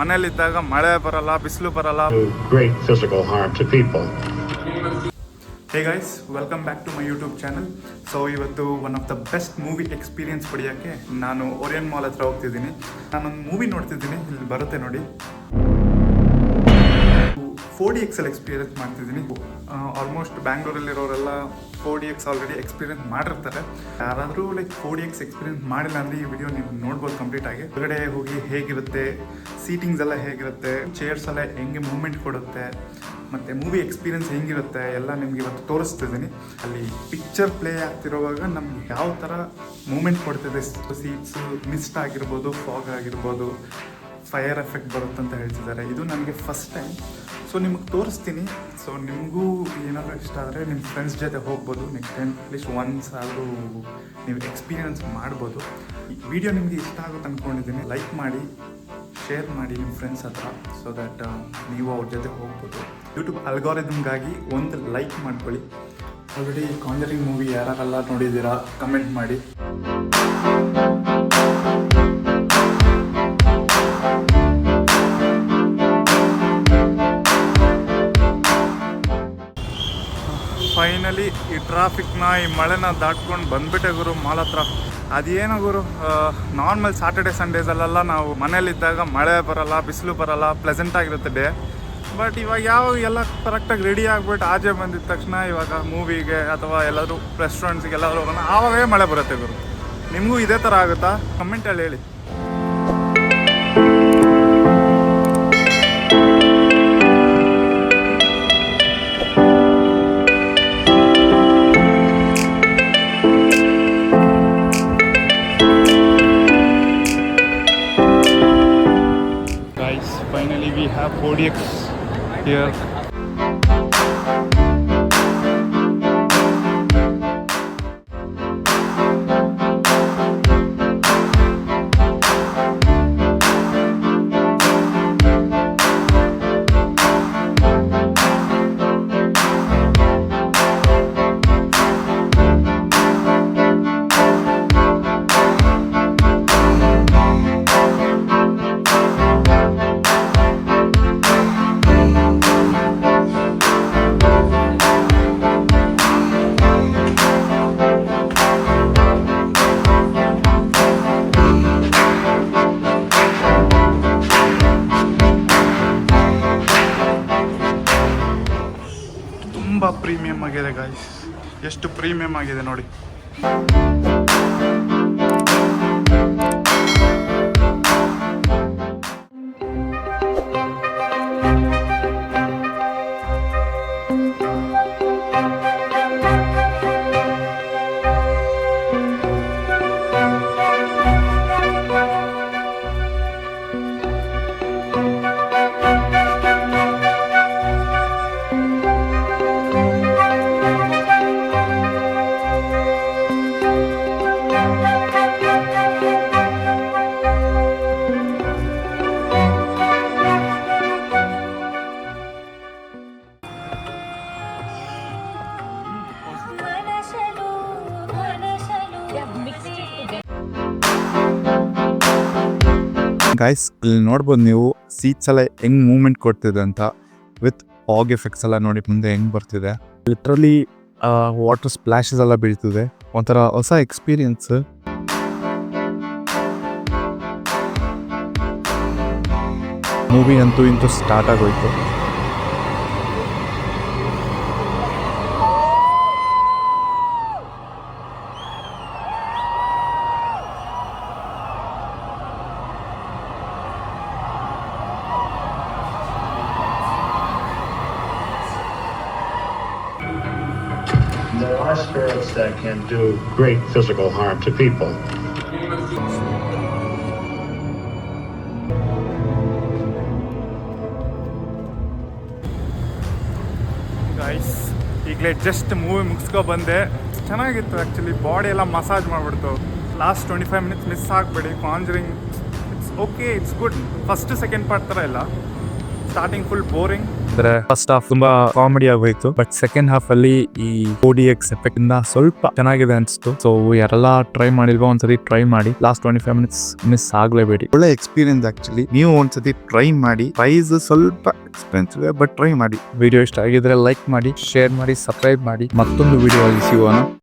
ಮನೇಲಿದ್ದಾಗ ಮಳೆ ಬರಲ್ಲ, ಬಿಸಿಲು ಬರಲ್ಲ. Great physical harm to people. Hey guys, welcome back to my YouTube channel. So ಇವತ್ತು one of the best movie experience ಪಡೆಯೋಕ್ಕೆ ನಾನು ಓರಿಯನ್ ಮಾಲ್ ಹತ್ರ ಹೋಗ್ತಿದ್ದೀನಿ. ನಾನೊಂದು ಮೂವಿ ನೋಡ್ತಿದ್ದೀನಿ, ಇಲ್ಲಿ ಬರುತ್ತೆ ನೋಡಿ. 4DX ಎಕ್ಸ್ಪೀರಿಯನ್ಸ್ ಮಾಡ್ತಿದ್ದೀನಿ. ಆಲ್ಮೋಸ್ಟ್ ಬ್ಯಾಂಗ್ಳೂರಲ್ಲಿರೋರೆಲ್ಲ 4DX ಆಲ್ರೆಡಿ ಎಕ್ಸ್ಪೀರಿಯನ್ಸ್ ಮಾಡಿರ್ತಾರೆ. ಯಾರಾದರೂ ಲೈಕ್ 4DX ಎಕ್ಸ್ಪೀರಿಯನ್ಸ್ ಮಾಡಿಲ್ಲ ಅಂದರೆ ಈ ವಿಡಿಯೋ ನೀವು ನೋಡ್ಬೋದು ಕಂಪ್ಲೀಟಾಗಿ. ಹೊರಗಡೆ ಹೋಗಿ ಹೇಗಿರುತ್ತೆ, ಸೀಟಿಂಗ್ಸ್ ಎಲ್ಲ ಹೇಗಿರುತ್ತೆ, ಚೇರ್ಸ್ ಎಲ್ಲ ಹೆಂಗೆ ಮೂವ್ಮೆಂಟ್ ಕೊಡುತ್ತೆ, ಮತ್ತು ಮೂವಿ ಎಕ್ಸ್ಪೀರಿಯನ್ಸ್ ಹೆಂಗಿರುತ್ತೆ ಎಲ್ಲ ನಿಮ್ಗೆ ಇವತ್ತು ತೋರಿಸ್ತಿದ್ದೀನಿ. ಅಲ್ಲಿ ಪಿಕ್ಚರ್ ಪ್ಲೇ ಆಗ್ತಿರೋವಾಗ ನಮ್ಗೆ ಯಾವ ಥರ ಮೂಮೆಂಟ್ ಕೊಡ್ತಿದೆ, ಸೀಟ್ಸು ಮಿಸ್ಟ್ ಆಗಿರ್ಬೋದು, ಫಾಗ್ ಆಗಿರ್ಬೋದು, ಫೈರ್ ಎಫೆಕ್ಟ್ ಬರುತ್ತೆ ಅಂತ ಹೇಳ್ತಿದ್ದಾರೆ. ಇದು ನನಗೆ ಫಸ್ಟ್ ಟೈಮ್. ಸೊ ನಿಮಗೆ ತೋರಿಸ್ತೀನಿ. ಸೊ ನಿಮಗೂ ಏನಾದರೂ ಇಷ್ಟ ಆದರೆ ನಿಮ್ಮ ಫ್ರೆಂಡ್ಸ್ ಜೊತೆ ಹೋಗ್ಬೋದು. ನೆಕ್ಸ್ಟ್ ಟೈಮ್ ಅಟ್ಲೀಸ್ಟ್ ಒನ್ಸ್ ಆದರೂ ನೀವು ಎಕ್ಸ್ಪೀರಿಯನ್ಸ್ ಮಾಡ್ಬೋದು. ಈ ವಿಡಿಯೋ ನಿಮಗೆ ಇಷ್ಟ ಆಗುತ್ತೆ ಅಂದ್ಕೊಂಡಿದ್ದೀನಿ. ಲೈಕ್ ಮಾಡಿ, ಶೇರ್ ಮಾಡಿ ನಿಮ್ಮ ಫ್ರೆಂಡ್ಸ್ ಹತ್ರ, ಸೊ ದ್ಯಾಟ್ ನೀವು ಅವ್ರ ಜೊತೆ ಹೋಗ್ಬೋದು. ಯೂಟ್ಯೂಬ್ ಅಲ್ಗಾರಿದಮ್ಗಾಗಿ ಒಂದು ಲೈಕ್ ಮಾಡ್ಕೊಳ್ಳಿ. ಆಲ್ರೆಡಿ ಕಾಂಜರಿಂಗ್ ಮೂವಿ ಯಾರೆಲ್ಲ ನೋಡಿದ್ದೀರಾ ಕಮೆಂಟ್ ಮಾಡಿ. ಫೈನಲಿ ಈ ಟ್ರಾಫಿಕ್ನ, ಈ ಮಳೆನ ದಾಟ್ಕೊಂಡು ಬಂದ್ಬಿಟ್ಟೆ ಗುರು ಮಾಲ್ ಹತ್ರ. ಅದೇನೋ ಗುರು, ನಾರ್ಮಲ್ ಸಾಟರ್ಡೆ ಸಂಡೇಸಲ್ಲೆಲ್ಲ ನಾವು ಮನೇಲಿದ್ದಾಗ ಮಳೆ ಬರಲ್ಲ, ಬಿಸಿಲು ಬರಲ್ಲ, ಪ್ಲೆಸೆಂಟ್ ಆಗಿರುತ್ತೆ ಡೇ. ಬಟ್ ಇವಾಗ ಯಾವ ಎಲ್ಲ ಕರೆಕ್ಟಾಗಿ ರೆಡಿ ಆಗಿಬಿಟ್ಟು ಆಚೆ ಬಂದಿದ ತಕ್ಷಣ ಇವಾಗ ಮೂವಿಗೆ ಅಥವಾ ಎಲ್ಲರೂ ರೆಸ್ಟೋರೆಂಟ್ಸ್ಗೆ ಎಲ್ಲರೂ ಹೋಗೋಣ, ಆವಾಗೇ ಮಳೆ ಬರುತ್ತೆ ಗುರು. ನಿಮಗೂ ಇದೇ ಥರ ಆಗುತ್ತಾ? ಕಮೆಂಟಲ್ಲಿ ಹೇಳಿ. Finally we have 4DX here. ತುಂಬ ಪ್ರೀಮಿಯಮ್ ಆಗಿದೆ ಗಾಯ್ಸ್, ಎಷ್ಟು ಪ್ರೀಮಿಯಮ್ ಆಗಿದೆ ನೋಡಿ. ಗೈಸ್, ಇಲ್ಲಿ ನೋಡ್ಬೋದು ನೀವು ಸೀಟ್ಸ್ ಎಲ್ಲ ಹೆಂಗ್ ಮೂವ್ಮೆಂಟ್ ಕೊಡ್ತಿದೆ ಅಂತ. ವಿತ್ ಫಾಗ್ ಎಫೆಕ್ಟ್ಸ್ ಎಲ್ಲ ನೋಡಿ ಮುಂದೆ ಹೆಂಗ್ ಬರ್ತಿದೆ. ಲಿಟ್ರಲಿ ವಾಟರ್ ಸ್ಪ್ಲಾಶಸ್ ಎಲ್ಲ ಬೀಳ್ತಿದೆ. ಒಂಥರ ಹೊಸ ಎಕ್ಸ್ಪೀರಿಯನ್ಸ್. ಮೂವಿ ಅಂತೂ ಇಂತೂ ಸ್ಟಾರ್ಟ್ ಆಗೋಯ್ತು. There are spirits that can do great physical harm to people. Guys, ಈಗಲೇ ಜಸ್ಟ್ ಮೂವಿ ಮುಗಿಸ್ಕೊ ಬಂದೆ. ಚೆನ್ನಾಗಿತ್ತು ಆ್ಯಕ್ಚುಲಿ. ಬಾಡಿ ಎಲ್ಲ ಮಸಾಜ್ ಮಾಡಿಬಿಡ್ತು. ಲಾಸ್ಟ್ 25 ಮಿನಿಟ್ಸ್ ಮಿಸ್ ಆಗಬೇಡಿ. Conjuring it's okay, it's good. First second part ಥರ ಇಲ್ಲ. ಸ್ಟಾರ್ಟಿಂಗ್ ಫುಲ್ ಬೋರಿಂಗ್, ಅಂದ್ರೆ ಫಸ್ಟ್ ಹಾಫ್ ತುಂಬಾ ಕಾಮಿಡಿ ಆಗೋಯ್ತು, ಬಟ್ ಸೆಕೆಂಡ್ ಹಾಫ್ ಅಲ್ಲಿ ಈ 4DX ಎಫೆಕ್ಟ್ ಇಂದ ಸ್ವಲ್ಪ ಚೆನ್ನಾಗಿದೆ ಅನ್ಸ್ತು. ಸೊ ಯಾರೆಲ್ಲ ಟ್ರೈ ಮಾಡಿಲ್ವೋ ಒಂದ್ಸತಿ ಟ್ರೈ ಮಾಡಿ, ಲಾಸ್ಟ್ 25 ಮಿನಿಟ್ಸ್ ಮಿಸ್ ಆಗ್ಲೇಬೇಡಿ. ಒಳ್ಳೆ ಎಕ್ಸ್ಪೀರಿಯನ್ಸ್ ಆಕ್ಚುಲಿ. ನೀವು ಒಂದ್ಸತಿ ಟ್ರೈ ಮಾಡಿ. ಪ್ರೈಸ್ ಸ್ವಲ್ಪ ಎಕ್ಸ್ಪೆನ್ಸಿವ್, ಬಟ್ ಟ್ರೈ ಮಾಡಿ. ವಿಡಿಯೋ ಇಷ್ಟ ಆಗಿದ್ರೆ ಲೈಕ್ ಮಾಡಿ, ಶೇರ್ ಮಾಡಿ, ಸಬ್ಸ್ಕ್ರೈಬ್ ಮಾಡಿ. ಮತ್ತೊಂದು ವಿಡಿಯೋ ಅಲ್ಲಿ ಸಿಗೋಣ.